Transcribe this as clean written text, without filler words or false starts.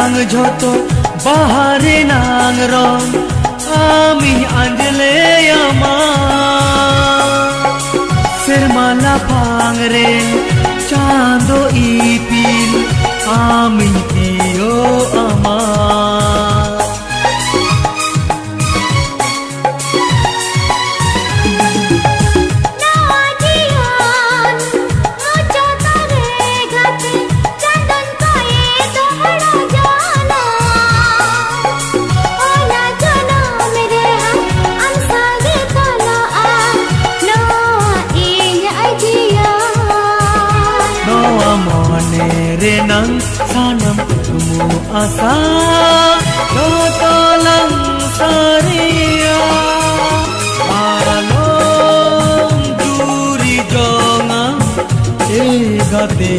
nang joto bahare nang rong ami anjle ama serma lapang re chando ipil ami tiyo ama renang sanam tumu asa lotolang saria along duri jonga egate